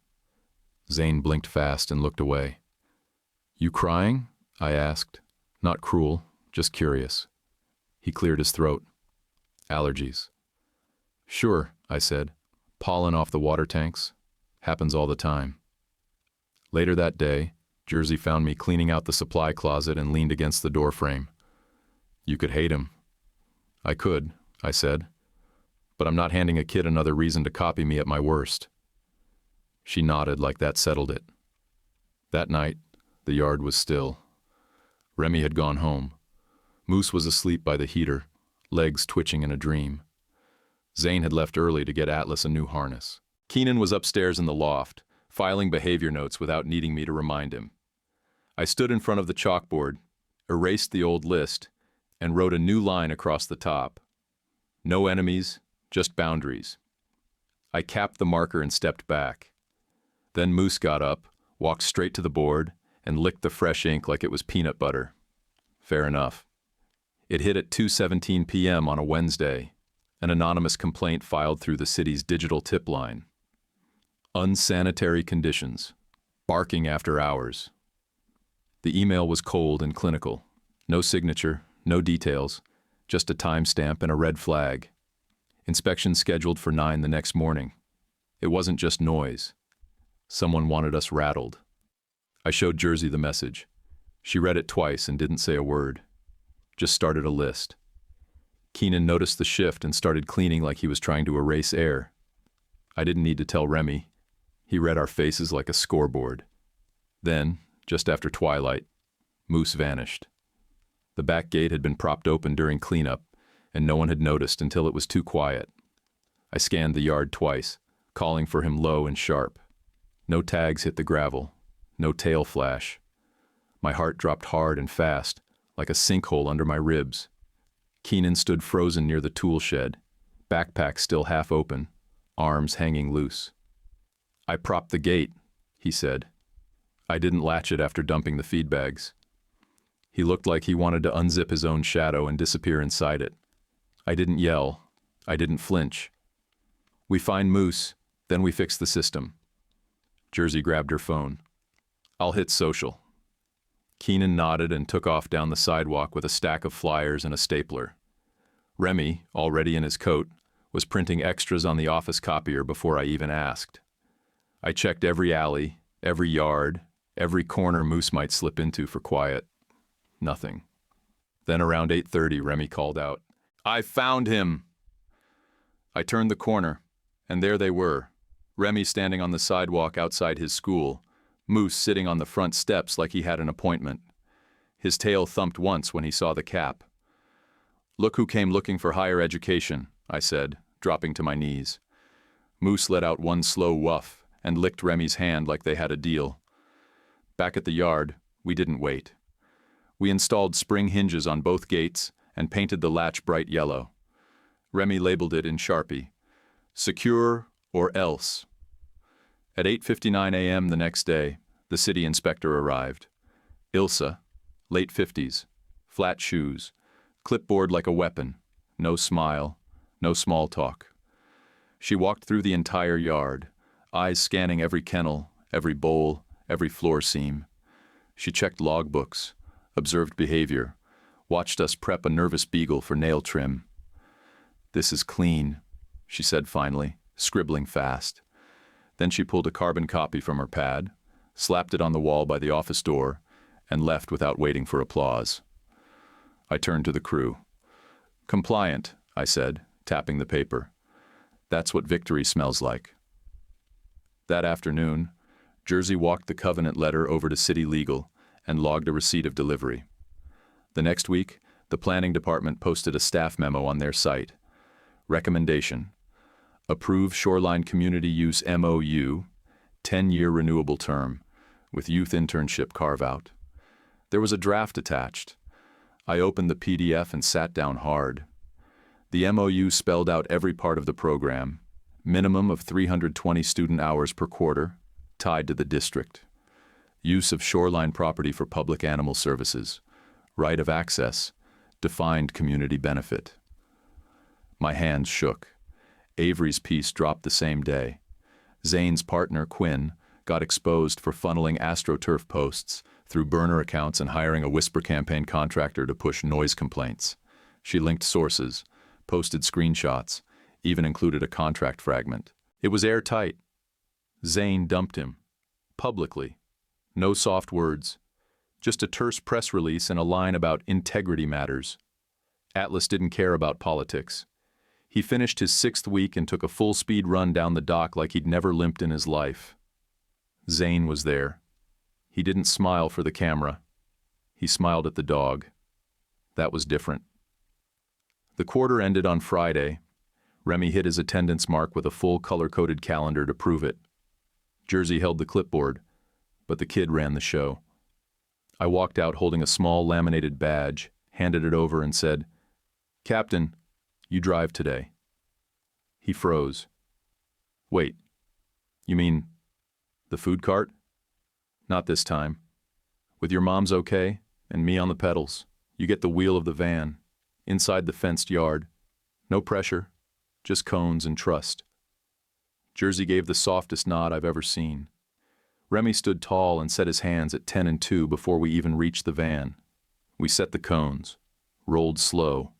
Zane blinked fast and looked away. You crying? I asked. Not cruel, just curious. He cleared his throat. Allergies. Sure, I said. Pollen off the water tanks. Happens all the time. Later that day, Jersey found me cleaning out the supply closet and leaned against the doorframe. You could hate him. I could, I said. But I'm not handing a kid another reason to copy me at my worst. She nodded like that settled it. That night, the yard was still. Remy had gone home. Moose was asleep by the heater, legs twitching in a dream. Zane had left early to get Atlas a new harness. Keenan was upstairs in the loft, filing behavior notes without needing me to remind him. I stood in front of the chalkboard, erased the old list, and wrote a new line across the top. No enemies, just boundaries. I capped the marker and stepped back. Then Moose got up, walked straight to the board, and licked the fresh ink like it was peanut butter. Fair enough. It hit at 2:17 p.m. on a Wednesday, an anonymous complaint filed through the city's digital tip line. Unsanitary conditions. Barking after hours. The email was cold and clinical. No signature, no details, just a timestamp and a red flag. Inspection scheduled for 9 the next morning. It wasn't just noise. Someone wanted us rattled. I showed Jersey the message. She read it twice and didn't say a word. Just started a list. Keenan noticed the shift and started cleaning like he was trying to erase air. I didn't need to tell Remy. He read our faces like a scoreboard. Then, just after twilight, Moose vanished. The back gate had been propped open during cleanup, and no one had noticed until it was too quiet. I scanned the yard twice, calling for him low and sharp. No tags hit the gravel, no tail flash. My heart dropped hard and fast, like a sinkhole under my ribs. Keenan stood frozen near the tool shed, backpack still half open, arms hanging loose. I propped the gate, he said. I didn't latch it after dumping the feed bags. He looked like he wanted to unzip his own shadow and disappear inside it. I didn't yell. I didn't flinch. We find Moose, then we fix the system. Jersey grabbed her phone. I'll hit social. Keenan nodded and took off down the sidewalk with a stack of flyers and a stapler. Remy, already in his coat, was printing extras on the office copier before I even asked. I checked every alley, every yard, every corner Moose might slip into for quiet. Nothing. Then around 8:30, Remy called out, "I found him!" I turned the corner, and there they were, Remy standing on the sidewalk outside his school, Moose sitting on the front steps like he had an appointment. His tail thumped once when he saw the cap. "Look who came looking for higher education," I said, dropping to my knees. Moose let out one slow wuff and licked Remy's hand like they had a deal. Back at the yard, we didn't wait. We installed spring hinges on both gates and painted the latch bright yellow. Remy labeled it in Sharpie, "Secure or else." At 8:59 a.m. the next day, the city inspector arrived. Ilsa, late 50s, flat shoes, clipboard like a weapon, no smile, no small talk. She walked through the entire yard, eyes scanning every kennel, every bowl, every floor seam. She checked logbooks, observed behavior, watched us prep a nervous beagle for nail trim. "This is clean," she said finally, scribbling fast. Then she pulled a carbon copy from her pad, slapped it on the wall by the office door, and left without waiting for applause. I turned to the crew. Compliant, I said, tapping the paper. That's what victory smells like. That afternoon, Jersey walked the covenant letter over to City Legal and logged a receipt of delivery. The next week, the planning department posted a staff memo on their site. Recommendation: approve Shoreline Community Use MOU, 10-year renewable term, with youth internship carve-out. There was a draft attached. I opened the PDF and sat down hard. The MOU spelled out every part of the program: minimum of 320 student hours per quarter, tied to the district. Use of shoreline property for public animal services. Right of access. Defined community benefit. My hands shook. Avery's piece dropped the same day. Zane's partner, Quinn, got exposed for funneling AstroTurf posts through burner accounts and hiring a whisper campaign contractor to push noise complaints. She linked sources, posted screenshots, even included a contract fragment. It was airtight. Zane dumped him. Publicly. No soft words. Just a terse press release and a line about integrity matters. Atlas didn't care about politics. He finished his 6th week and took a full-speed run down the dock like he'd never limped in his life. Zane was there. He didn't smile for the camera. He smiled at the dog. That was different. The quarter ended on Friday. Remy hit his attendance mark with a full color-coded calendar to prove it. Jersey held the clipboard, but the kid ran the show. I walked out holding a small laminated badge, handed it over and said, "Captain, you drive today." He froze. "Wait, you mean the food cart?" "Not this time. With your mom's okay, and me on the pedals, you get the wheel of the van, inside the fenced yard. No pressure, just cones and trust." Jersey gave the softest nod I've ever seen. Remy stood tall and set his hands at 10 and 2 before we even reached the van. We set the cones, rolled slow.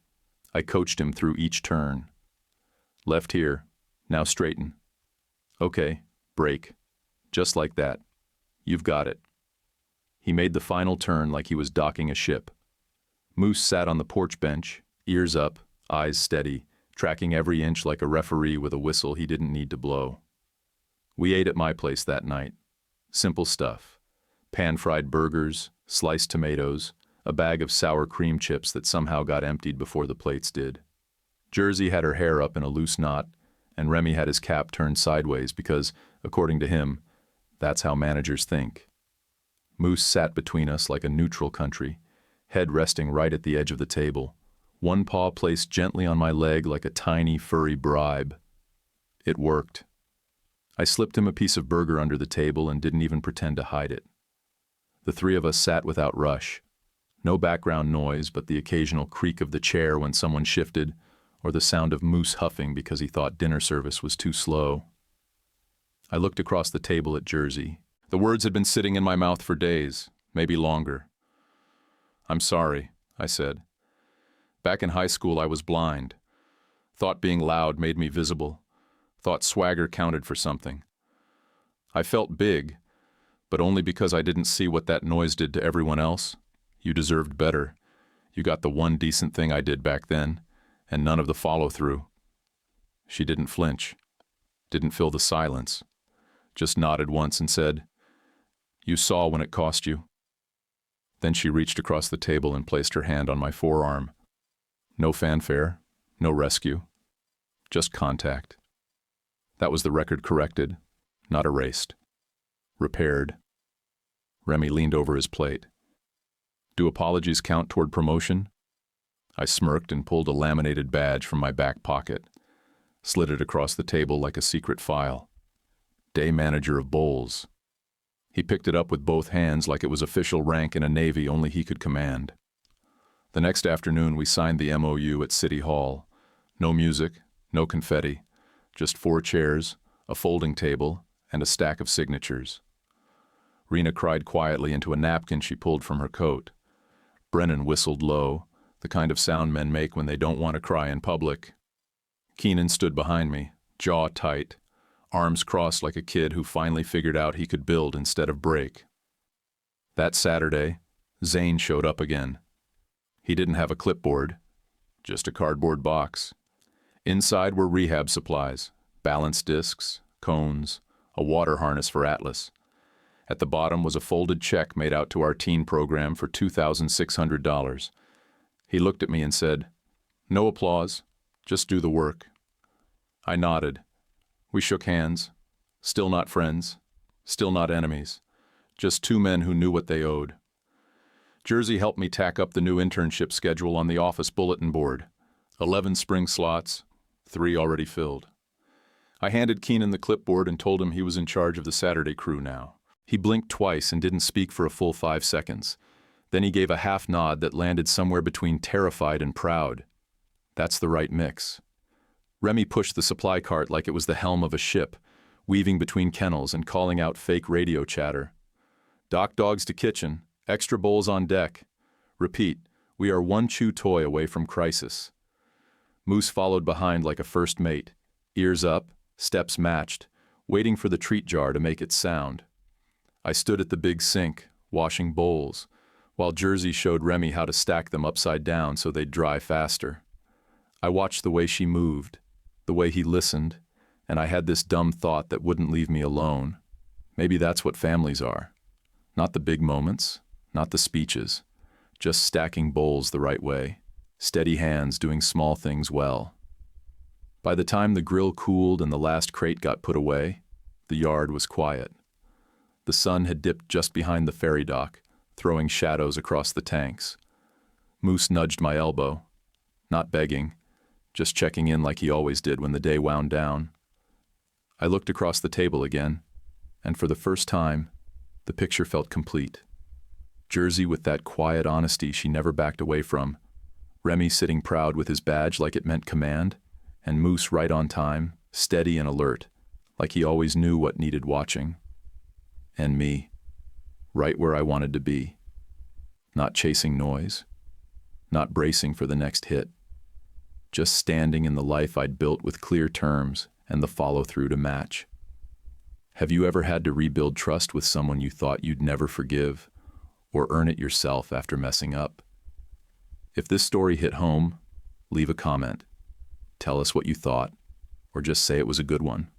I coached him through each turn. "Left here, now straighten." "Okay, brake." Just like that. "You've got it." He made the final turn like he was docking a ship. Moose sat on the porch bench, ears up, eyes steady, tracking every inch like a referee with a whistle he didn't need to blow. We ate at my place that night. Simple stuff. Pan-fried burgers, sliced tomatoes, a bag of sour cream chips that somehow got emptied before the plates did. Jersey had her hair up in a loose knot, and Remy had his cap turned sideways because, according to him, that's how managers think. Moose sat between us like a neutral country, head resting right at the edge of the table, one paw placed gently on my leg like a tiny, furry bribe. It worked. I slipped him a piece of burger under the table and didn't even pretend to hide it. The three of us sat without rush. No background noise but the occasional creak of the chair when someone shifted, or the sound of Moose huffing because he thought dinner service was too slow. I looked across the table at Jersey. The words had been sitting in my mouth for days, maybe longer. "I'm sorry," I said. "Back in high school I was blind. Thought being loud made me visible. Thought swagger counted for something. I felt big, but only because I didn't see what that noise did to everyone else. You deserved better. You got the one decent thing I did back then, and none of the follow-through." She didn't flinch, didn't fill the silence, just nodded once and said, "You saw when it cost you." Then she reached across the table and placed her hand on my forearm. No fanfare, no rescue, just contact. That was the record corrected, not erased. Repaired. Remy leaned over his plate. "Do apologies count toward promotion?" I smirked and pulled a laminated badge from my back pocket, slid it across the table like a secret file. Day manager of bowls. He picked it up with both hands like it was official rank in a navy only he could command. The next afternoon we signed the MOU at City Hall. No music, no confetti, just 4 chairs, a folding table, and a stack of signatures. Rena cried quietly into a napkin she pulled from her coat. Brennan whistled low, the kind of sound men make when they don't want to cry in public. Keenan stood behind me, jaw tight, arms crossed like a kid who finally figured out he could build instead of break. That Saturday, Zane showed up again. He didn't have a clipboard, Just a cardboard box. Inside were rehab supplies, balance discs, cones, a water harness for Atlas. At the bottom was a folded check made out to our teen program for $2,600. He looked at me and said, "No applause, just do the work." I nodded. We shook hands. Still not friends, still not enemies, just two men who knew what they owed. Jersey helped me tack up the new internship schedule on the office bulletin board. 11 spring slots, 3 already filled. I handed Keenan the clipboard and told him he was in charge of the Saturday crew now. He blinked twice and didn't speak for a full 5 seconds. Then he gave a half nod that landed somewhere between terrified and proud. That's the right mix. Remy pushed the supply cart like it was the helm of a ship, weaving between kennels and calling out fake radio chatter. "Dock dogs to kitchen, extra bowls on deck. Repeat, we are one chew toy away from crisis." Moose followed behind like a first mate, ears up, steps matched, waiting for the treat jar to make its sound. I stood at the big sink, washing bowls, while Jersey showed Remy how to stack them upside down so they'd dry faster. I watched the way she moved, the way he listened, and I had this dumb thought that wouldn't leave me alone. Maybe that's what families are. Not the big moments, not the speeches, just stacking bowls the right way, steady hands doing small things well. By the time the grill cooled and the last crate got put away, the yard was quiet. The sun had dipped just behind the ferry dock, throwing shadows across the tanks. Moose nudged my elbow, not begging, just checking in like he always did when the day wound down. I looked across the table again, and for the first time, the picture felt complete. Jersey with that quiet honesty she never backed away from, Remy sitting proud with his badge like it meant command, and Moose right on time, steady and alert, like he always knew what needed watching. And me, right where I wanted to be, not chasing noise, not bracing for the next hit, just standing in the life I'd built with clear terms and the follow-through to match. Have you ever had to rebuild trust with someone you thought you'd never forgive, or earn it yourself after messing up? If this story hit home, leave a comment. Tell us what you thought, or just say it was a good one.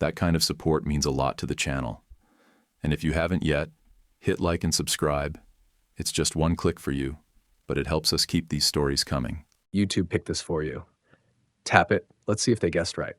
That kind of support means a lot to the channel. And if you haven't yet, hit like and subscribe. It's just one click for you, but it helps us keep these stories coming. YouTube picked this for you. Tap it. Let's see if they guessed right.